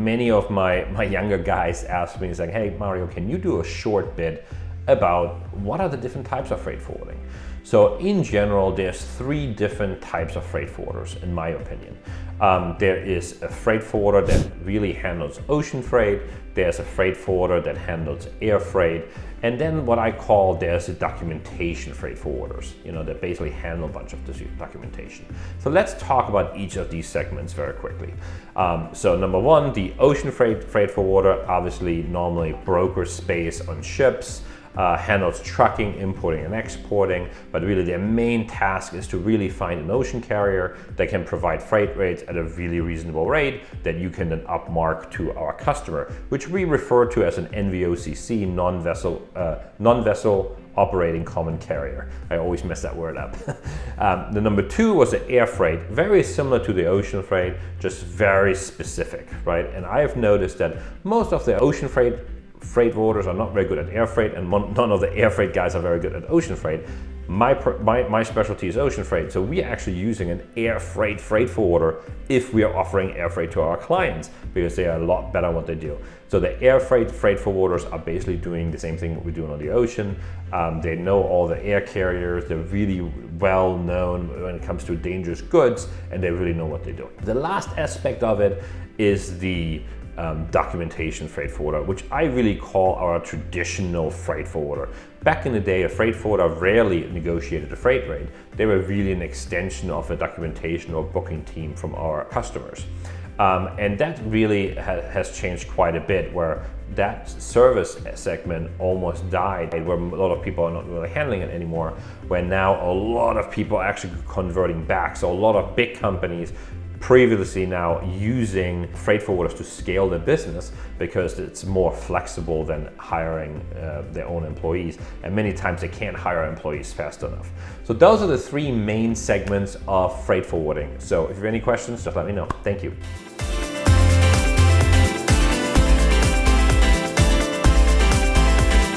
many of my younger guys ask me, saying, hey Mario, can you do a short bit about what are the different types of freight forwarding? So in general, there's 3 different types of freight forwarders, in my opinion. There is a freight forwarder that really handles ocean freight. There's a freight forwarder that handles air freight. And then what I call, there's a documentation freight forwarders, that basically handle a bunch of this documentation. So let's talk about each of these segments very quickly. So number 1, the ocean freight forwarder, obviously normally brokers space on ships, handles trucking, importing and exporting, but really their main task is to really find an ocean carrier that can provide freight rates at a really reasonable rate that you can then upmark to our customer, which we refer to as an NVOCC, non-vessel operating common carrier. I always mess that word up. The number 2 was the air freight, very similar to the ocean freight, just very specific, right? And I have noticed that most of the ocean freight forwarders are not very good at air freight, and none of the air freight guys are very good at ocean freight. My specialty is ocean freight, so we're actually using an air freight forwarder if we are offering air freight to our clients, because they are a lot better at what they do. So the air freight forwarders are basically doing the same thing what we're doing on the ocean. They know all the air carriers, they're really well known when it comes to dangerous goods, and they really know what they're doing. The last aspect of it is the documentation freight forwarder, which I really call our traditional freight forwarder. Back in the day, a freight forwarder rarely negotiated a freight rate. They were really an extension of a documentation or booking team from our customers. And that really has changed quite a bit, where that service segment almost died, where a lot of people are not really handling it anymore, where now a lot of people are actually converting back. So a lot of big companies previously now using freight forwarders to scale their business because it's more flexible than hiring their own employees, and many times they can't hire employees fast enough. So those are the 3 main segments of freight forwarding. So if you have any questions, just let me know. Thank you.